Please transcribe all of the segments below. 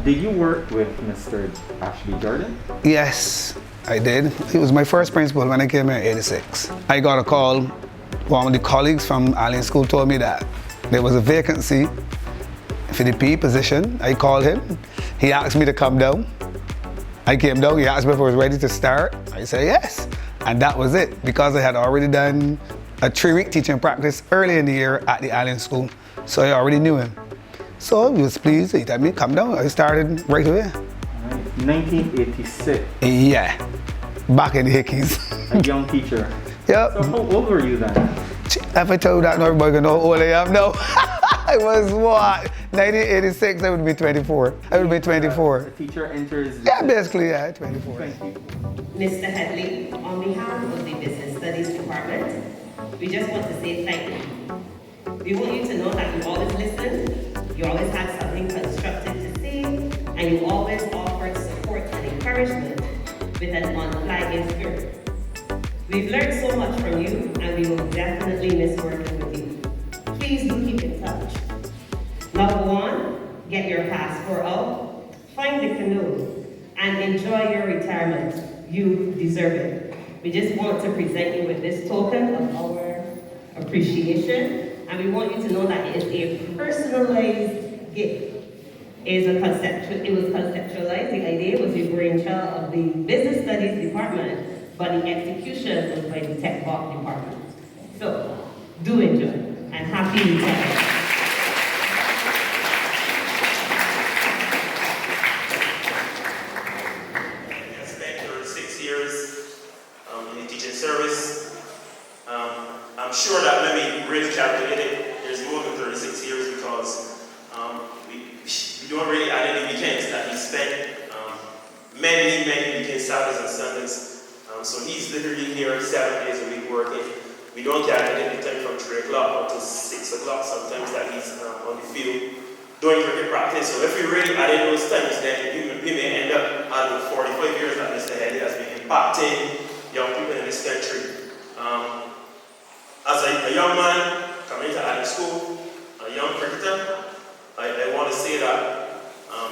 Did you work with Mr. Ashley Jordan? Yes, I did. He was my first principal when I came here in '86. I got a call. One of the colleagues from Alleyne School told me that there was a vacancy for the PE position. I called him. He asked me to come down. I came down. He asked me if I was ready to start. I said yes. And that was it, because I had already done a 3-week teaching practice early in the year at the Alleyne School. So I already knew him. So he was pleased. He told me, come down. I started right away. 1986. Yeah, back in the Hickeys. A young teacher. Yep. So how old were you then? If I tell you that, everybody gonna know how old I am now. I was what? 1986, I would be 24. I would be 24. A teacher enters... Yeah, basically, yeah, 24. Mr. Headley, on behalf of the Business Studies Department, we just want to say thank you. We want you to know that you always listened, you always had something constructive to say, and you always offered support and encouragement with an unflagging spirit. We've learned so much from you, and we will definitely miss working with you. Please do keep in touch. Now go on, get your passport out, find the canoe, and enjoy your retirement. You deserve it. We just want to present you with this token of our appreciation, and we want you to know that it is a personalized gift. It was conceptualized. The idea was the brainchild of the Business Studies Department, but the execution was by the Tech Box Department. So, do enjoy, and happy retirement. I spent 36 years in the teaching service. I'm sure that when we really calculate it, there's more than 36 years, because we don't really add any weekends that he spent. Many weekends, Saturdays and Sundays. So he's literally here 7 days a week working. We don't calculate the time from 3 o'clock up to 6 o'clock sometimes that he's on the field doing cricket practice. So if we really added those times, then we may end up out of the 45 years that Mr. Headley has been impacting young people in this country. As a young man coming to Alleyne School, a young cricketer, I want to say that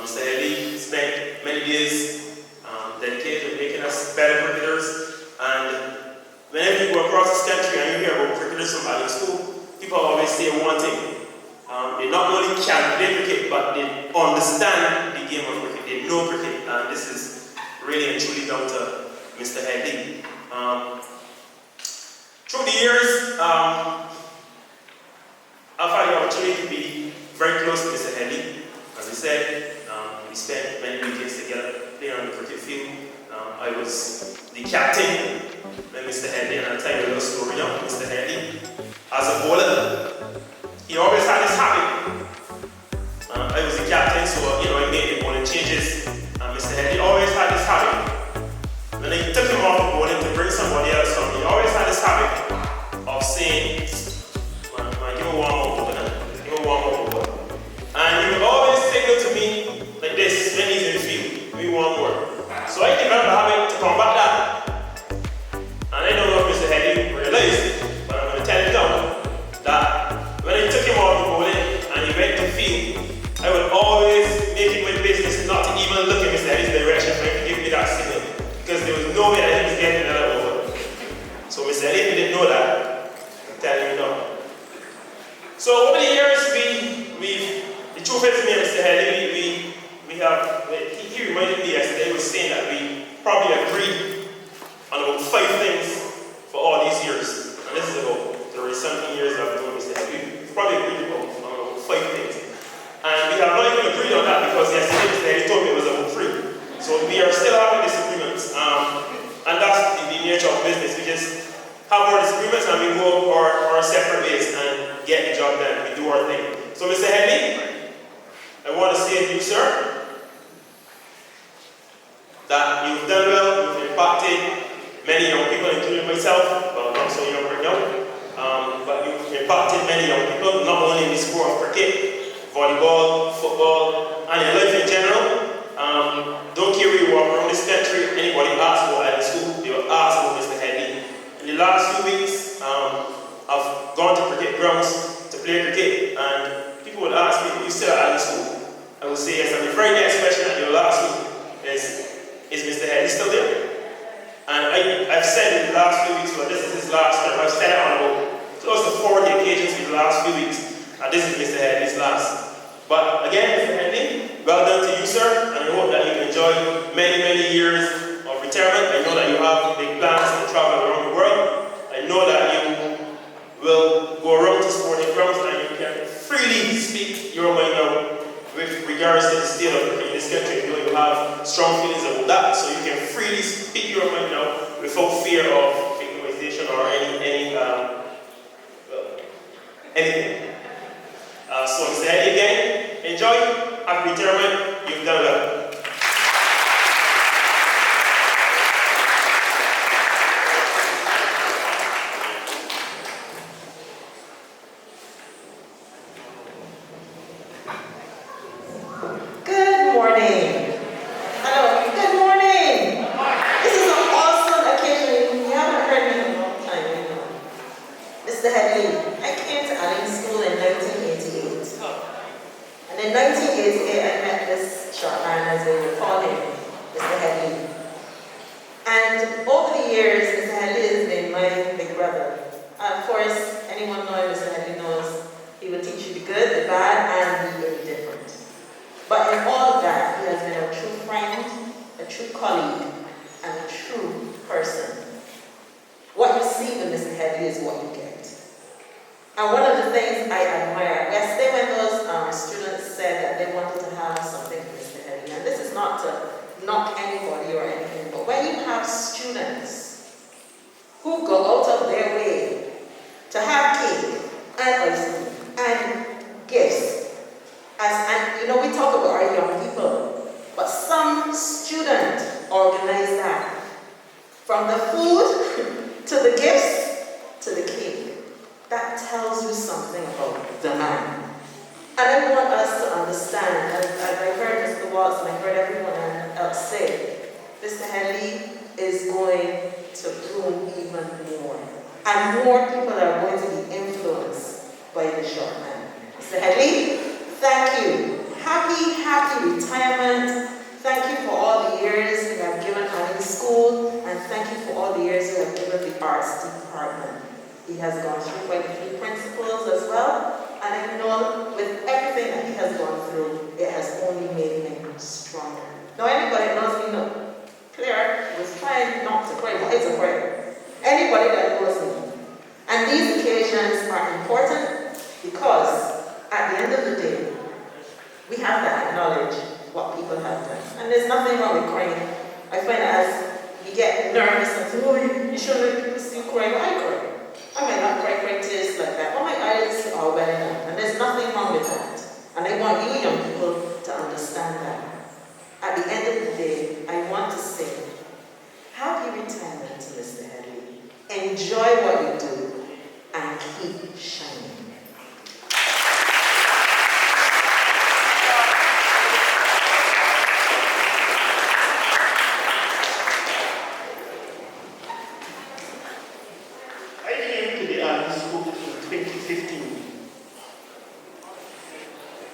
Mr. Headley spent many days dedicated to making us better cricketers. And whenever you go across this country and you hear about cricketers from Alleyne School, people always say one thing. They not only can play cricket, but they understand the game of cricket. They know cricket, and this is really and truly down to Mr. Headley. Through the years, I've had the opportunity to be very close to Mr. Headley. As I said, we spent many weekends together playing on the cricket field. I was the captain when Mr. Headley, and I'll tell you a little story now. Mr. Headley, as a bowler, he always had this habit. I was the captain, so I made the bowling changes. And Mr. Headley always had this habit. When I took him off the bowling to bring somebody else on, he always had this habit of saying, man, give a warm up, give a warm up. And he would always signal to me like this when he's in the field, give me one more. So I developed the habit to combat that. And I don't know if Mr. Headley realized it, but I'm going to tell him now that when I took him off the bowling and he went to field, I would always make it my business not to even look in Mr. Headley's direction for him to give me that signal, because there was no way that he was getting another over. So Mr. Headley, if you didn't know that, I'm telling you now. So over the years, the truth is, Mr. Headley, he reminded me yesterday, he was saying that we probably agreed on about 5 things for all these years. And this is about 30-something years I've known Mr. Headley. We probably agreed on about 5 things. And we have not even agreed on that, because yesterday Mr. Headley told me it was about 3. So we are still having disagreements. And that's the nature of business. We just have our disagreements and we go our separate ways and get the job done. We do our thing. So Mr. Headley, I want to say to you, sir, that you've done well, you've impacted many young people, including myself. Well, not so young right now. But you've impacted many young people, not only in the sport of cricket, volleyball, football, and in life in general. Don't care where you walk around this country, anybody asks about Alleyne School, they will ask about Mr. Headley. In the last few weeks, I've gone to cricket grounds to play cricket, and people would ask me, are you still at Alleyne School? I would say yes, and the very next question Is Mr. Headley still there? And I've said in the last few weeks, but this is his last term. I've said it on about close to 40 occasions in the last few weeks, and this is Mr. Headley's last. But again, Mr. Headley, well done to you, sir, and I hope that you enjoy many, many years of retirement. I know that you have big plans to travel around the world. I know that you will go around to sporting grounds and you can freely speak your mind now with regards to the state of in this country. You know you have strong feelings about that, so you can freely speak your mind now without fear of victimization or anything. So Mr. Headley, again, enjoy, happy retirement, you've done well. Good morning. Hello, good morning. This is an awesome occasion. You haven't heard me in a long time, you know. Mr. Headley, I came to Alleyne School in 1988. And in 1988, I met this short man, as we would call him, Mr. Headley. And over the years, Mr. Headley has been my big brother. Of course, anyone knowing Mr. Headley knows he will teach you the good, the bad, and the indifferent. But in all of that, he has been a true friend, a true colleague, and a true person. What you see with Mr. Headley is what you get. And one of the things I admire, yesterday when those students said that they wanted to have something for Mr. Headley, and this is not to knock anybody or anything, but when you have students who go out of their way to have cake and ice cream and gifts, and you know, we talk about our young people, but some student organized that. From the food, to the gifts, to the cake. That tells you something about the man. And I want us to understand, as I heard Mr. Watts and I heard everyone else say, Mr. Headley is going to bloom even more. And more people are going to be influenced by the short man. Mr. Headley, thank you. Happy retirement. Thank you for all the years you have given Alleyne School, and thank you for all the years you have given the arts department. He has gone through quite a few principals as well, and I know with everything that he has gone through, it has only made him stronger. Now anybody that knows me know, Claire was trying not to cry, but it's a prayer. Anybody that knows me. And these occasions are important because at the end of the day, we have to acknowledge what people have done. And there's nothing wrong with crying. I find that as we get nervous and say, oh, you shouldn't let people see you cry. I cry. I might not cry tears like that, but my eyes are well enough. And there's nothing wrong with that. And I want you young people to understand that. At the end of the day, I want to say, happy retirement to Mr. Headley. Enjoy what you do and keep shining.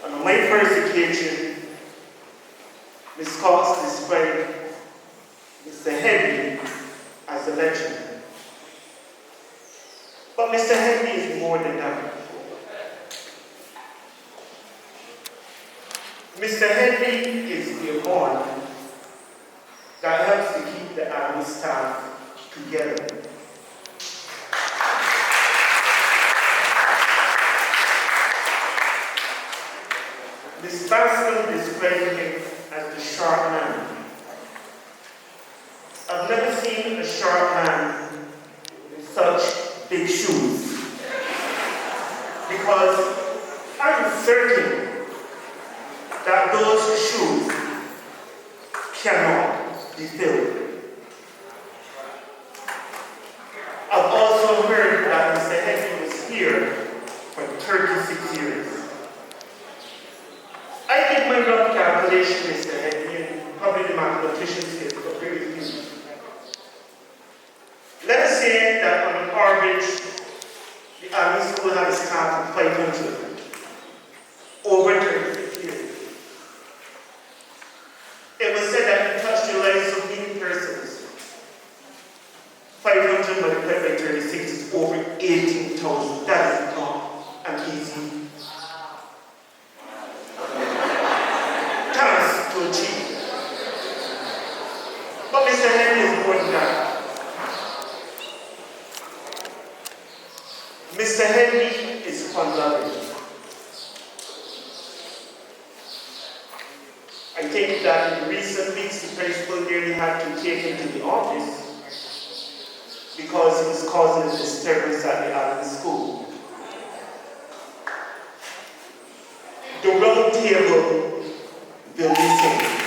On my first occasion, Ms. Cox described Mr. Headley as a legend. But Mr. Headley is more than that. Mr. Headley is the bond that helps to keep the Army staff together. Ms. Bascom described him as the sharp man. I've never seen a sharp man with such big shoes, because I'm certain that those shoes cannot be filled. I've also heard that Mr. Headley was here for 36 years. I did my rough calculation, Mr. Headley, and probably the mathematicians here, but very few. Let us say that on average, the Alleyne School had a staff of 500 over 36 years. It was said that he touched to achieve. But Mr. Headley is more than that. Mr. Headley is fun-loving. I think that in recent weeks the principal nearly had to take him to the office because he was causing a disturbance at the Alleyne School. The round table will be saved.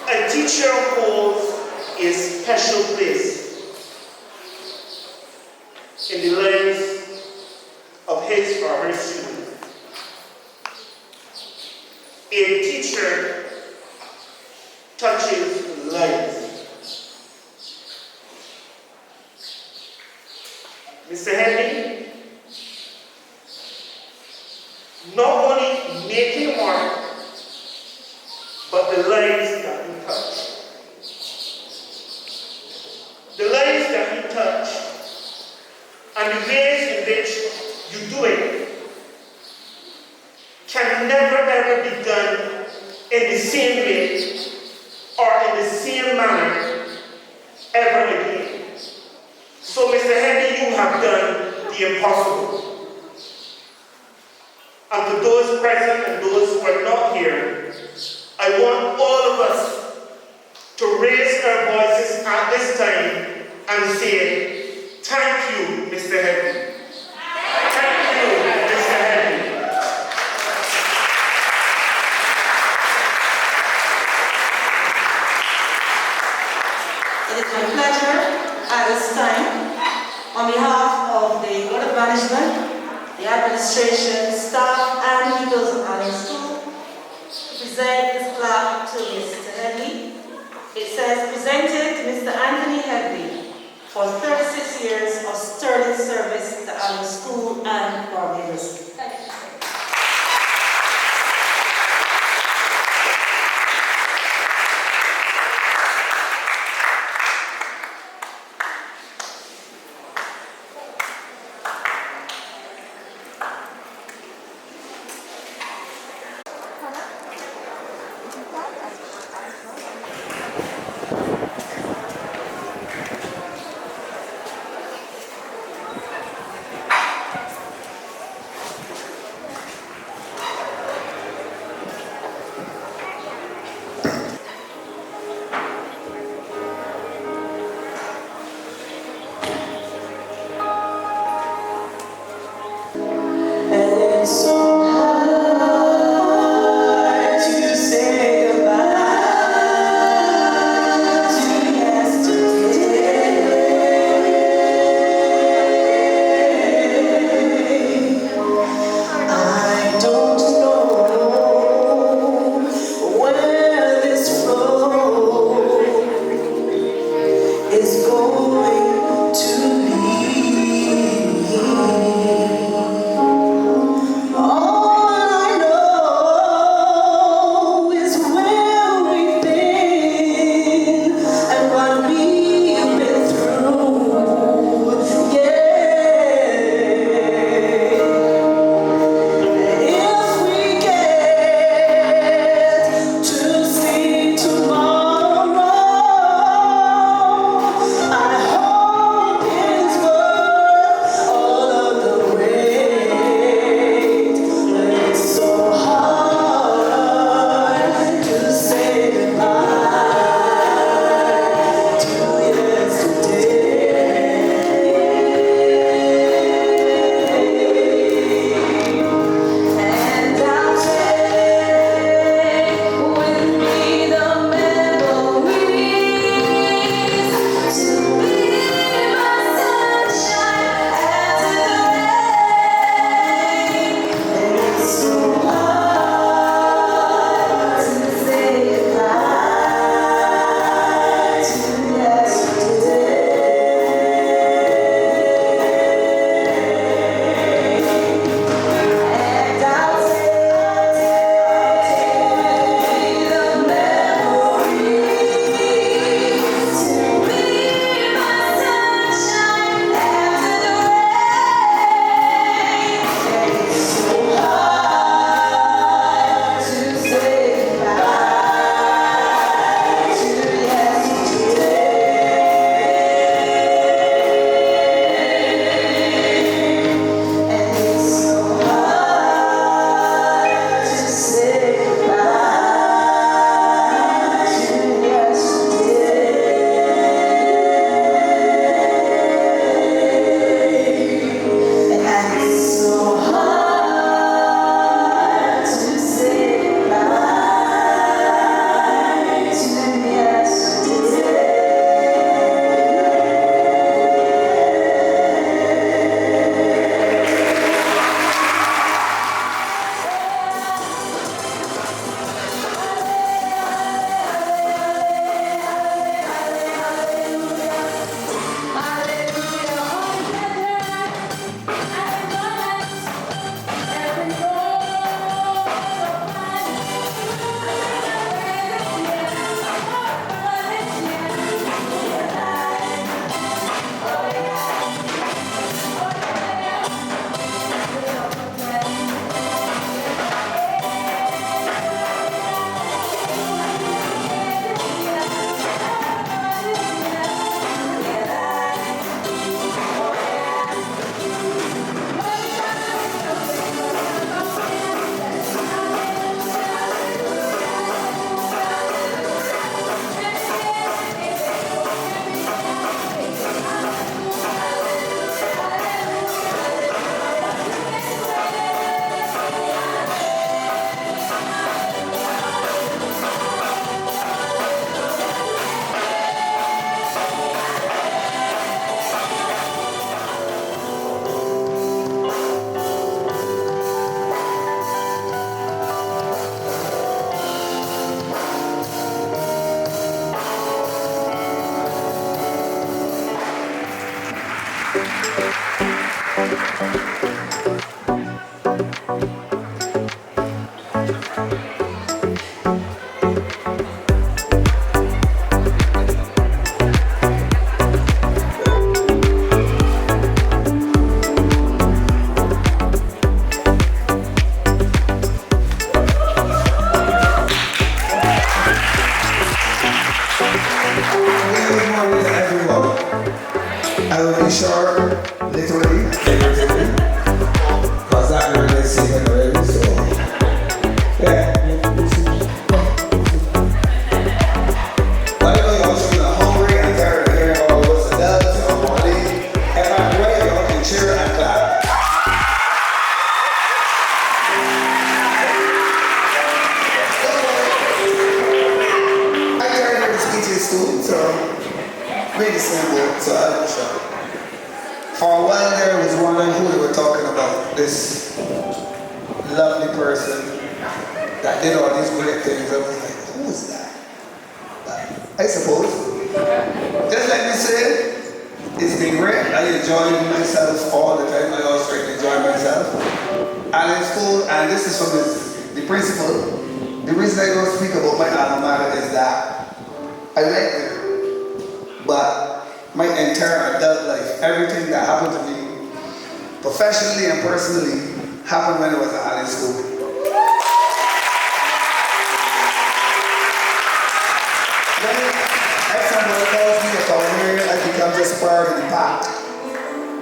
A teacher holds a special place in the lives of his or her students. A teacher touches lives. Mr. Headley, not only make a mark, but the lives that you touch. The lives that you touch and the ways in which you do it can never ever be done in the same way or in the same manner ever again. So Mr. Headley, you have done the impossible. And for those present and those who are not here, I want all of us to raise our voices at this time and say, thank you, Mr. Headley. Thank you, Mr. Headley. It is my pleasure at this time, on behalf of the Board of Management, the administration, staff, and leaders of Alleyne School, to present this plaque to Mr. Headley. It says, presented to Mr. Anthony Headley for 36 years of sterling service to Alleyne School and Barbados. Thank you. I hope Good morning, everyone. I will be short, literally, figuratively, because that word is saying already, so yeah. But I know y'all should be hungry and tired of hearing all those adults or money. If I'm right, y'all can cheer and clap. I carry here to speak to you soon, so really simple, so I'll be short. For a while there, I was wondering who they were talking about. This lovely person that did all these great things. I was like, who is that? But I suppose, just like me say, it's been great. I enjoy myself all the time. I always try to enjoy myself. Alleyne School, and this is from the principal. The reason I don't speak about my alma mater is that I like it, but my entire adult life, everything that happened to me, professionally and personally, happened when I was at Alleyne School. Every time somebody calls me a pioneer, I become just part of the pack.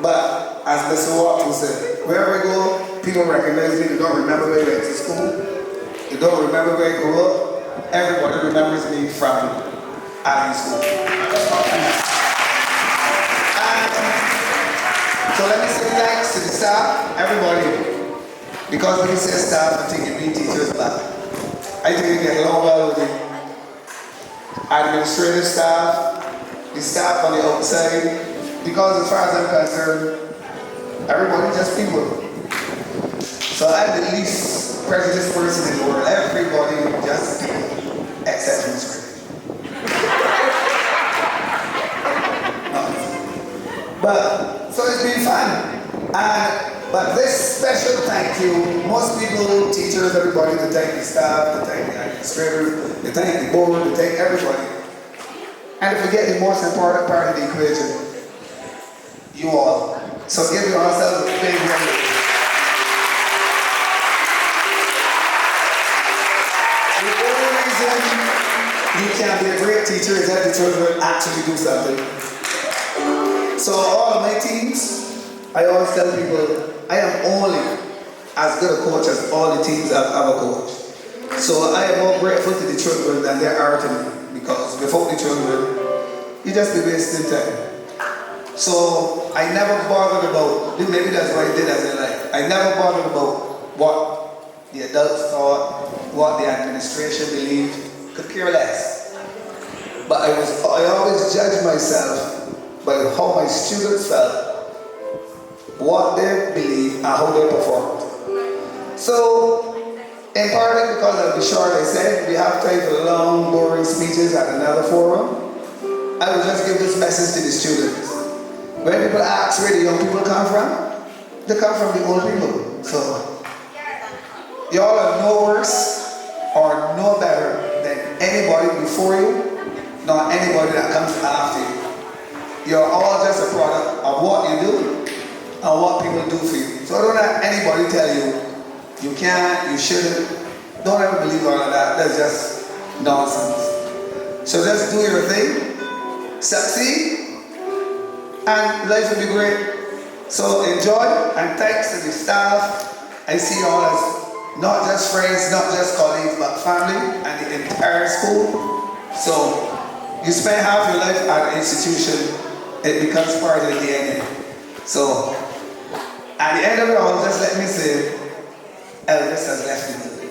But as Mr. Walton said, wherever I go, people recognize me. They don't remember where I went to school. They don't remember where I grew up. Everybody remembers me from Alleyne School. So let me say thanks to the staff, everybody. Because when you say staff, I think it means teachers, but I think we get along well with the administrative staff, the staff on the outside. Because as far as I'm concerned, everybody just people. So I'm the least prejudiced person in the world. Everybody just people, except administrative. But so it's been fun. But this special thank you, most people, teachers, everybody, they thank the staff, they thank the administrators, they thank the board, they thank everybody. And to forget the most important part of the equation, you all. So give yourselves a big round. The only reason you can be a great teacher is that the children actually do something. So all of my teams, I always tell people, I am only as good a coach as all the teams I've ever coached. So I am more grateful to the children than they are to me, because without the children, you just be wasting time. So I never bothered about, maybe that's what I did as a life. I never bothered about what the adults thought, what the administration believed, could care less. But I always judged myself by how my students felt, what they believed, and how they performed. So, in part because I'll be short, I said, we have time for long, boring speeches at another forum. I will just give this message to the students. When people ask where the young people come from, they come from the old people. So, y'all are no worse or no better than anybody before you, nor anybody that comes after you. You're all just a product of what you do and what people do for you. So don't let anybody tell you, you can't, you shouldn't. Don't ever believe all of that. That's just nonsense. So just do your thing, succeed, and life will be great. So enjoy, and thanks to the staff. I see you all as not just friends, not just colleagues, but family and the entire school. So you spend half your life at an institution, it becomes part of the DNA. So, at the end of it all, just let me say, Elvis has left the building.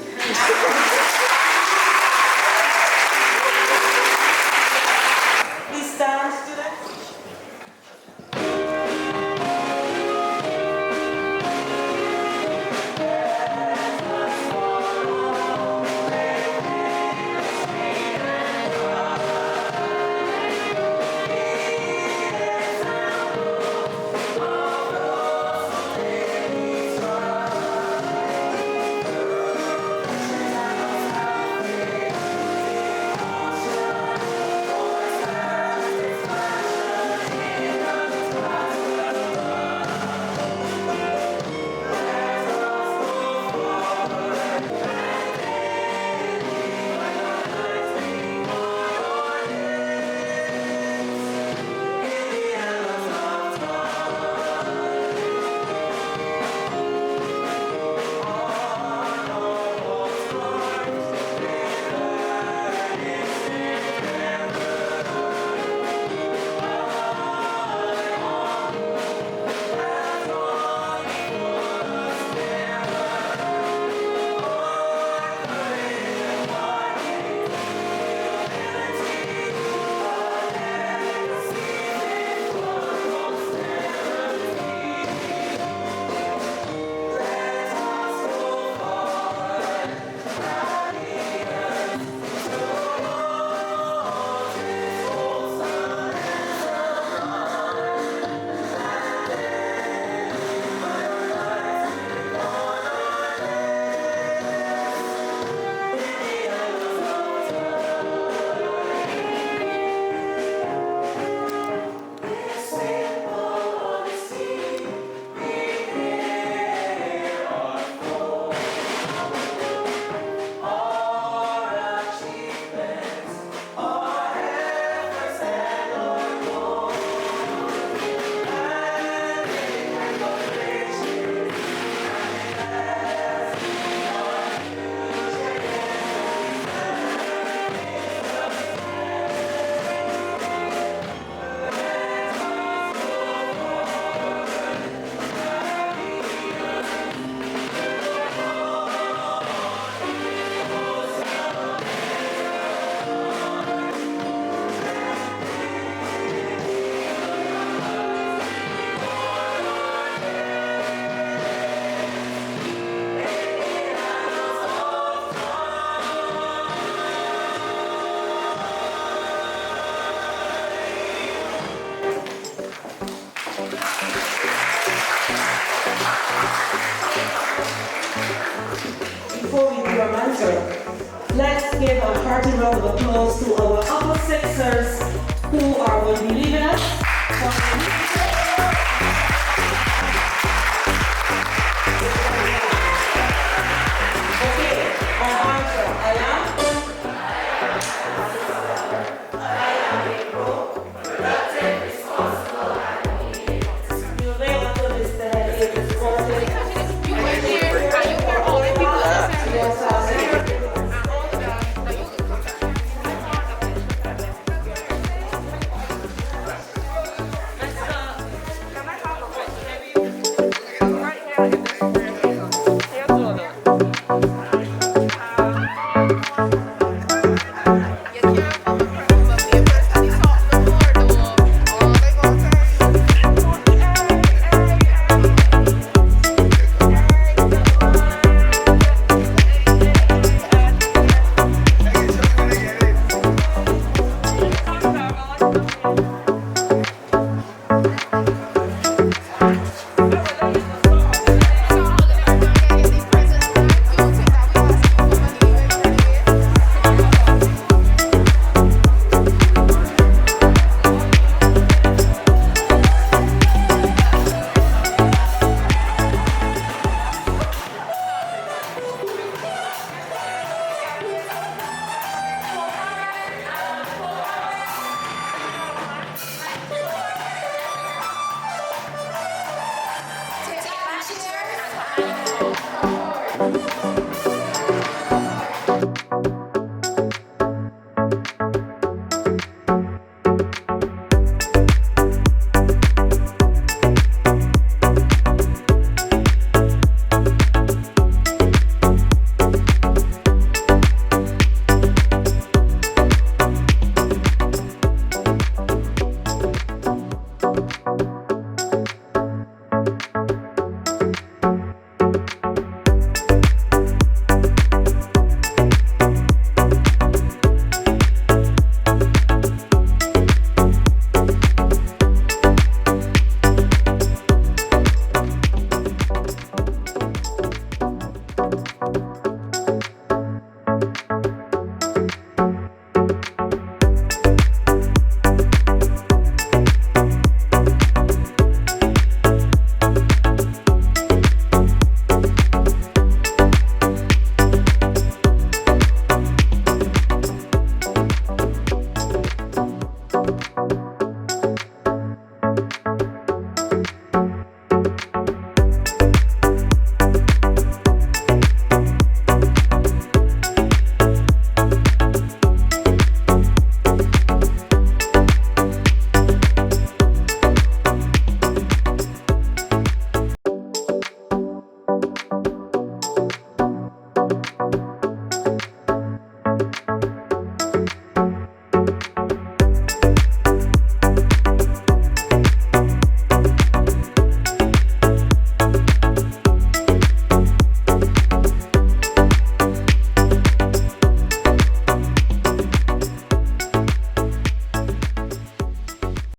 Please stand, students. pressure. Let's give a hearty round of applause to our upper sixers who are will be leading